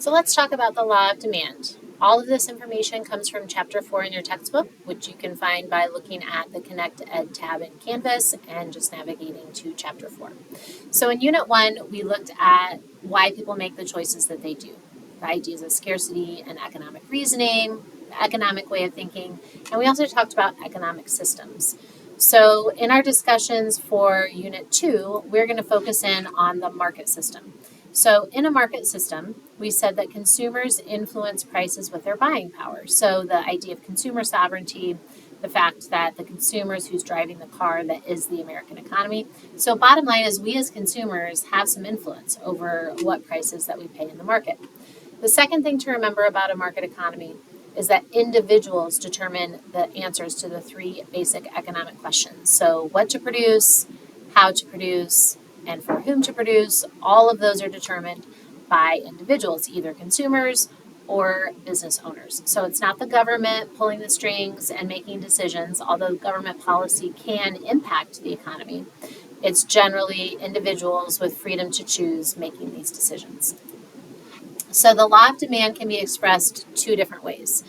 So let's talk about the law of demand. All of this information comes from Chapter 4 in your textbook, which you can find by looking at the Connect Ed tab in Canvas and just navigating to Chapter 4. So in Unit 1, we looked at why people make the choices that they do, the ideas of scarcity and economic reasoning, the economic way of thinking, and we also talked about economic systems. So in our discussions for Unit 2, we're going to focus in on the market system. So in a market system, we said that consumers influence prices with their buying power. So the idea of consumer sovereignty, the fact that the consumer is who's driving the car that is the American economy. So bottom line is we as consumers have some influence over what prices that we pay in the market. The second thing to remember about a market economy is that individuals determine the answers to the three basic economic questions. So what to produce, how to produce, and for whom to produce. All of those are determined by individuals, either consumers or business owners. So it's not the government pulling the strings and making decisions, although government policy can impact the economy. It's generally individuals with freedom to choose making these decisions. So the law of demand can be expressed two different ways.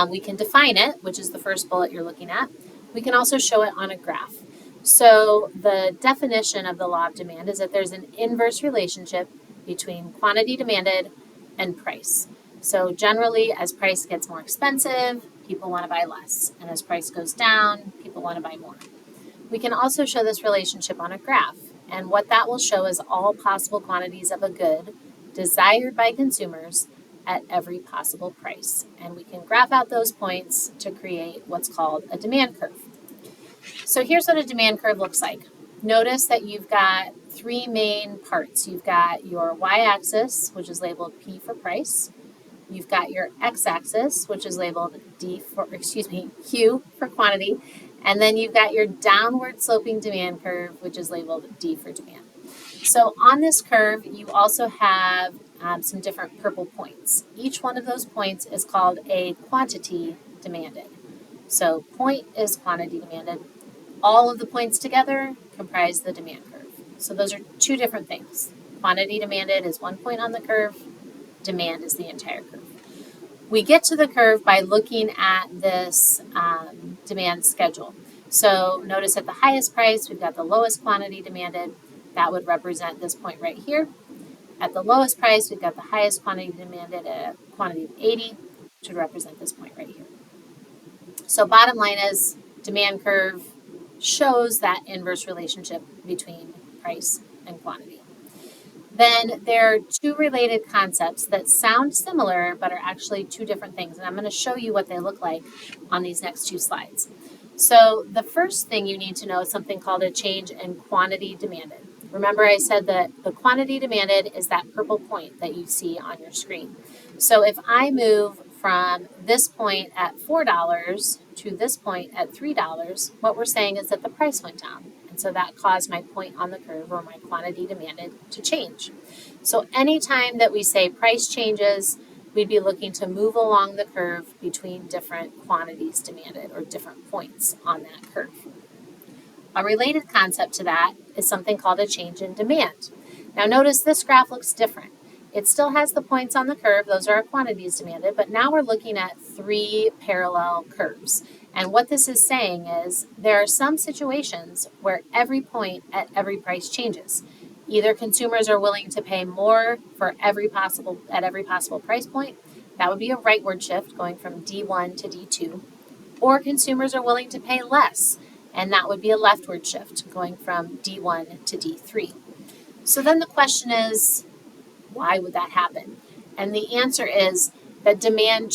We can define it, which is the first bullet you're looking at. We can also show it on a graph. So the definition of the law of demand is that there's an inverse relationship between quantity demanded and price. So generally, as price gets more expensive, people want to buy less. And as price goes down, people want to buy more. We can also show this relationship on a graph. And what that will show is all possible quantities of a good desired by consumers at every possible price. And we can graph out those points to create what's called a demand curve. So here's what a demand curve looks like. Notice that you've got three main parts. You've got your y-axis, which is labeled P for price. You've got your x-axis, which is labeled Q for quantity. And then you've got your downward sloping demand curve, which is labeled D for demand. So on this curve, you also have some different purple points. Each one of those points is called a quantity demanded. So point is quantity demanded. All of the points together comprise the demand curve. So those are two different things. Quantity demanded is one point on the curve. Demand is the entire curve. We get to the curve by looking at this demand schedule. So notice at the highest price, we've got the lowest quantity demanded. That would represent this point right here. At the lowest price, we've got the highest quantity demanded at a quantity of 80, which would represent this point right here. So bottom line is demand curve shows that inverse relationship between price and quantity. Then there are two related concepts that sound similar but are actually two different things. And I'm going to show you what they look like on these next two slides. So the first thing you need to know is something called a change in quantity demanded. Remember I said that the quantity demanded is that purple point that you see on your screen. So if I move from this point at $4 to this point at $3, what we're saying is that the price went down. And so that caused my point on the curve or my quantity demanded to change. So anytime that we say price changes, we'd be looking to move along the curve between different quantities demanded or different points on that curve. A related concept to that is something called a change in demand. Now notice this graph looks different. It still has the points on the curve, those are our quantities demanded, but now we're looking at three parallel curves. And what this is saying is there are some situations where every point at every price changes. Either consumers are willing to pay more for every possible price point, that would be a rightward shift going from D1 to D2, or consumers are willing to pay less, and that would be a leftward shift going from D1 to D3. So then the question is, why would that happen? And the answer is that demand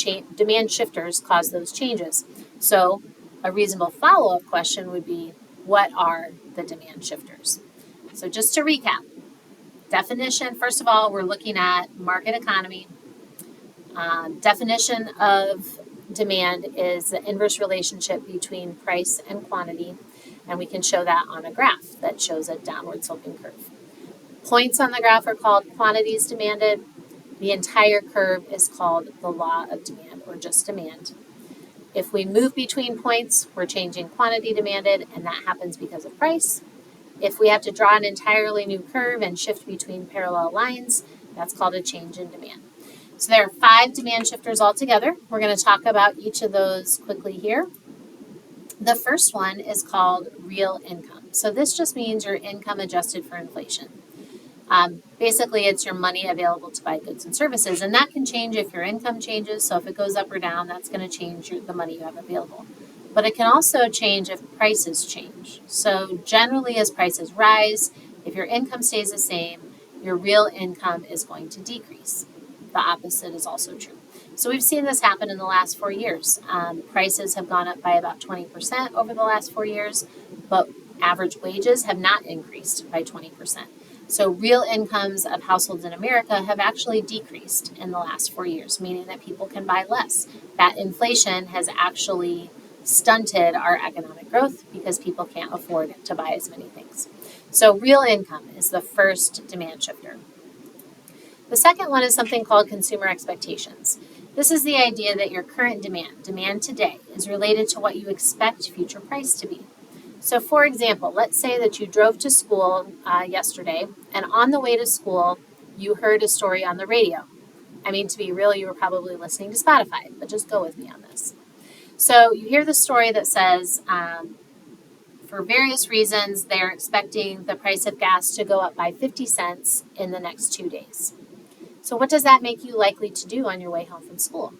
shifters cause those changes. So a reasonable follow-up question would be, what are the demand shifters? So just to recap, definition, first of all, we're looking at market economy. Definition of demand is the inverse relationship between price and quantity, and we can show that on a graph that shows a downward sloping curve. Points on the graph are called quantities demanded. The entire curve is called the law of demand or just demand. If we move between points, we're changing quantity demanded, and that happens because of price. If we have to draw an entirely new curve and shift between parallel lines, that's called a change in demand. So there are 5 demand shifters altogether. We're going to talk about each of those quickly here. The first one is called real income. So this just means your income adjusted for inflation. Basically, it's your money available to buy goods and services, and that can change if your income changes. So if it goes up or down, that's going to change the money you have available. But it can also change if prices change. So generally, as prices rise, if your income stays the same, your real income is going to decrease. The opposite is also true. So we've seen this happen in the last 4 years. Prices have gone up by about 20% over the last 4 years, but average wages have not increased by 20%. So real incomes of households in America have actually decreased in the last 4 years, meaning that people can buy less. That inflation has actually stunted our economic growth because people can't afford to buy as many things. So real income is the first demand shifter. The second one is something called consumer expectations. This is the idea that your current demand today, is related to what you expect future price to be. So for example, let's say that you drove to school yesterday, and on the way to school, you heard a story on the radio. I mean, to be real, you were probably listening to Spotify, but just go with me on this. So you hear the story that says, for various reasons, they're expecting the price of gas to go up by 50 cents in the next 2 days. So what does that make you likely to do on your way home from school?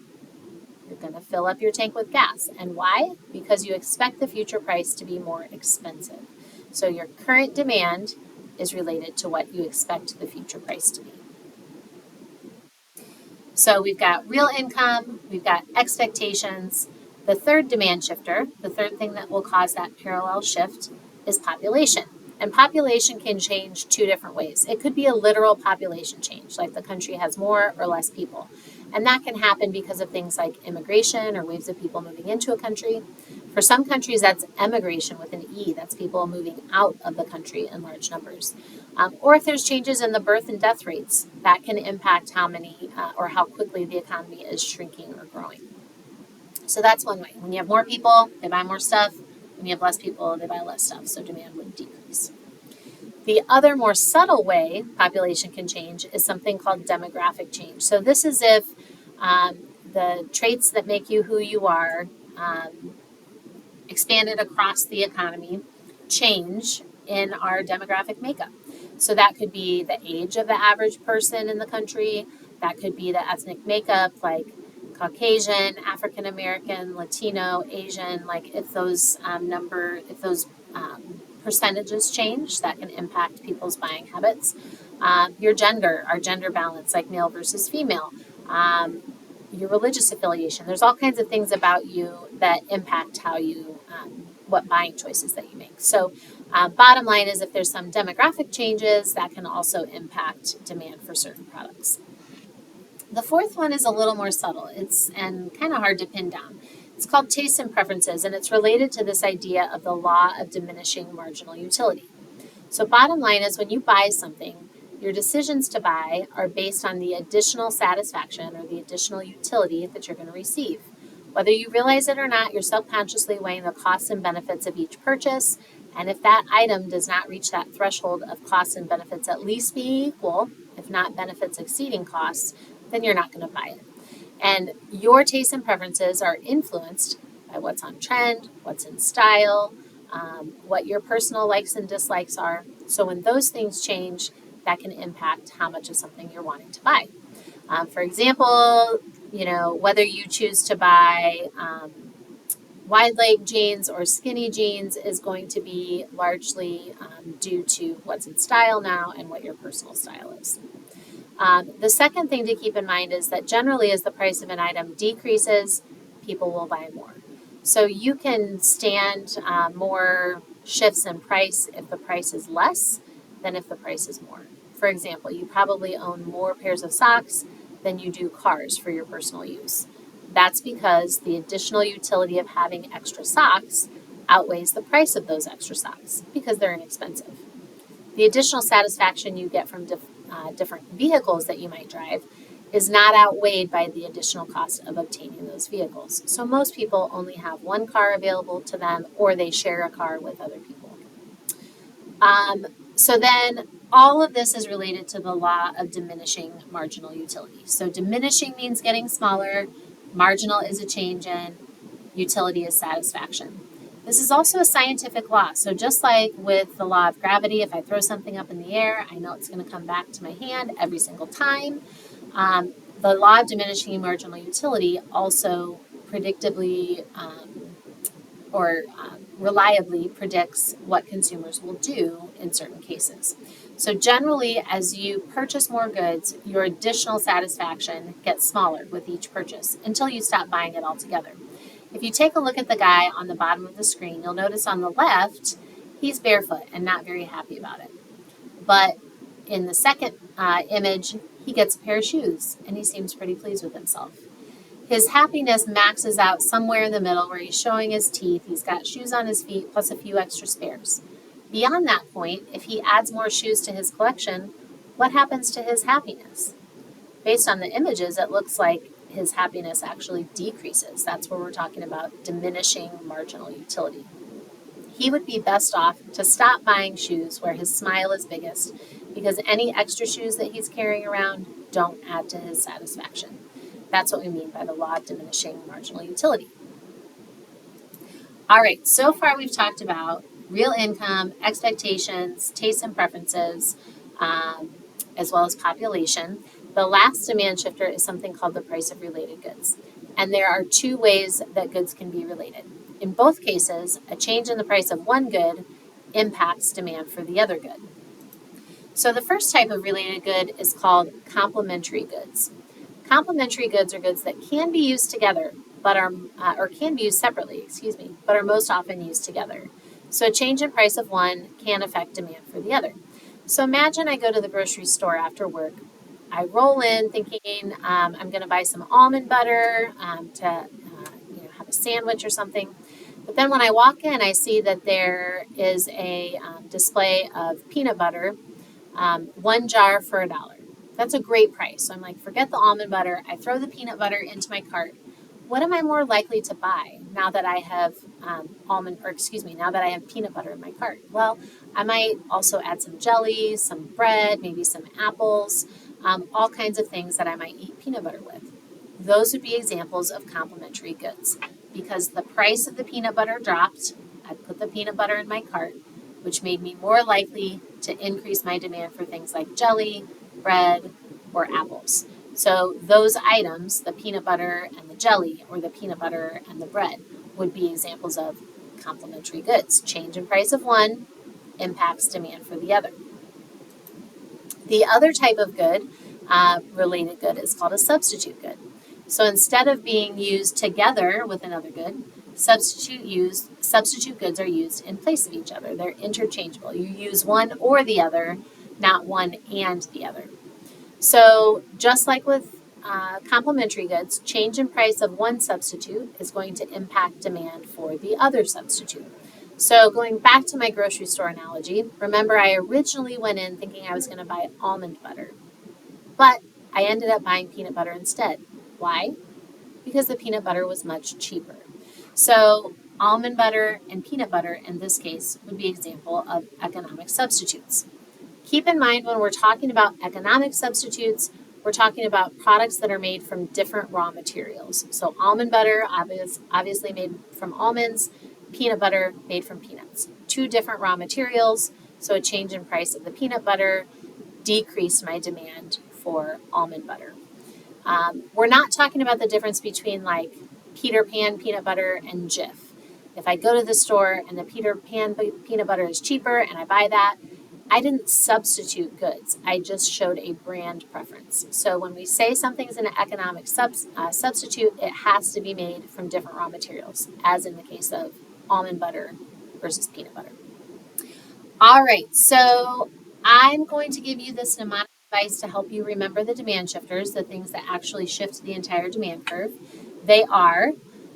You're going to fill up your tank with gas. And why? Because you expect the future price to be more expensive. So your current demand is related to what you expect the future price to be. So we've got real income, we've got expectations. The third demand shifter, the third thing that will cause that parallel shift, is population. And population can change 2 different ways. It could be a literal population change, like the country has more or less people. And that can happen because of things like immigration or waves of people moving into a country. For some countries, that's emigration with an E. That's people moving out of the country in large numbers. Or if there's changes in the birth and death rates, that can impact how many or how quickly the economy is shrinking or growing. So that's one way. When you have more people, they buy more stuff. When you have less people, they buy less stuff. So demand would decrease. The other more subtle way population can change is something called demographic change. So this is if the traits that make you who you are expanded across the economy change in our demographic makeup. So that could be the age of the average person in the country. That could be the ethnic makeup, like Caucasian, African American, Latino, Asian. Like if those percentages change, that can impact people's buying habits. Your gender, our gender balance, like male versus female. Your religious affiliation. There's all kinds of things about you that impact how you, what buying choices that you make. So bottom line is if there's some demographic changes, that can also impact demand for certain products. The fourth one is a little more subtle. It's and kind of hard to pin down. It's called tastes and preferences, and it's related to this idea of the law of diminishing marginal utility. So bottom line is when you buy something, your decisions to buy are based on the additional satisfaction or the additional utility that you're going to receive. Whether you realize it or not, you're subconsciously weighing the costs and benefits of each purchase. And if that item does not reach that threshold of costs and benefits at least being equal, if not benefits exceeding costs, then you're not going to buy it. And your tastes and preferences are influenced by what's on trend, what's in style, what your personal likes and dislikes are. So when those things change, that can impact how much of something you're wanting to buy. For example, whether you choose to buy wide leg jeans or skinny jeans is going to be largely due to what's in style now and what your personal style is. The second thing to keep in mind is that generally as the price of an item decreases, people will buy more. So you can stand more shifts in price if the price is less than if the price is more. For example, you probably own more pairs of socks than you do cars for your personal use. That's because the additional utility of having extra socks outweighs the price of those extra socks because they're inexpensive. The additional satisfaction you get from different vehicles that you might drive is not outweighed by the additional cost of obtaining those vehicles. So most people only have one car available to them or they share a car with other people. So then all of this is related to the law of diminishing marginal utility. So diminishing means getting smaller, marginal is a change in, utility is satisfaction. This is also a scientific law. So just like with the law of gravity, if I throw something up in the air, I know it's going to come back to my hand every single time. The law of diminishing marginal utility also predictably reliably predicts what consumers will do in certain cases. So generally, as you purchase more goods, your additional satisfaction gets smaller with each purchase until you stop buying it altogether. If you take a look at the guy on the bottom of the screen, you'll notice on the left, he's barefoot and not very happy about it. But in the second image, he gets a pair of shoes and he seems pretty pleased with himself. His happiness maxes out somewhere in the middle where he's showing his teeth, he's got shoes on his feet, plus a few extra spares. Beyond that point, if he adds more shoes to his collection, what happens to his happiness? Based on the images, it looks like his happiness actually decreases. That's where we're talking about diminishing marginal utility. He would be best off to stop buying shoes where his smile is biggest, because any extra shoes that he's carrying around don't add to his satisfaction. That's what we mean by the law of diminishing marginal utility. All right, so far we've talked about real income, expectations, tastes and preferences, as well as population. The last demand shifter is something called the price of related goods. And there are two ways that goods can be related. In both cases, a change in the price of one good impacts demand for the other good. So the first type of related good is called complementary goods. Complementary goods are goods that can be used together, but or can be used separately, but are most often used together. So a change in price of one can affect demand for the other. So imagine I go to the grocery store after work. I roll in thinking I'm going to buy some almond butter to have a sandwich or something. But then when I walk in, I see that there is a display of peanut butter, one jar for $1. That's a great price. So I'm like, forget the almond butter. I throw the peanut butter into my cart. What am I more likely to buy now that I have now that I have peanut butter in my cart? Well, I might also add some jelly, some bread, maybe some apples, all kinds of things that I might eat peanut butter with. Those would be examples of complementary goods. Because the price of the peanut butter dropped, I put the peanut butter in my cart, which made me more likely to increase my demand for things like jelly, bread, or apples. So those items, the peanut butter and the jelly, or the peanut butter and the bread, would be examples of complementary goods. Change in price of one impacts demand for the other. The other type of good, related good, is called a substitute good. So instead of being used together with another good, substitute goods are used in place of each other. They're interchangeable. You use one or the other, not one and the other. So just like with complementary goods, change in price of one substitute is going to impact demand for the other substitute. So going back to my grocery store analogy, remember I originally went in thinking I was going to buy almond butter, but I ended up buying peanut butter instead. Why? Because the peanut butter was much cheaper. So almond butter and peanut butter in this case would be an example of economic substitutes. Keep in mind when we're talking about economic substitutes, we're talking about products that are made from different raw materials. So almond butter, obviously made from almonds, peanut butter made from peanuts. Two different raw materials, so a change in price of the peanut butter decreased my demand for almond butter. We're not talking about the difference between like Peter Pan peanut butter and Jif. If I go to the store and the Peter Pan peanut butter is cheaper and I buy that, I didn't substitute goods. I just showed a brand preference. So when we say something's an economic substitute, it has to be made from different raw materials, as in the case of almond butter versus peanut butter. All right, so I'm going to give you this mnemonic device to help you remember the demand shifters, the things that actually shift the entire demand curve. They are,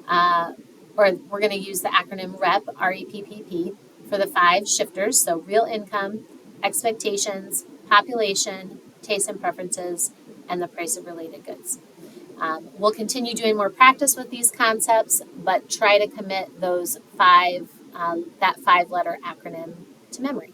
or we're going to use the acronym REPP, R-E-P-P-P, for the 5 shifters. So real income, expectations, population, tastes and preferences, and the price of related goods. We'll continue doing more practice with these concepts, but try to commit those that 5-letter acronym to memory.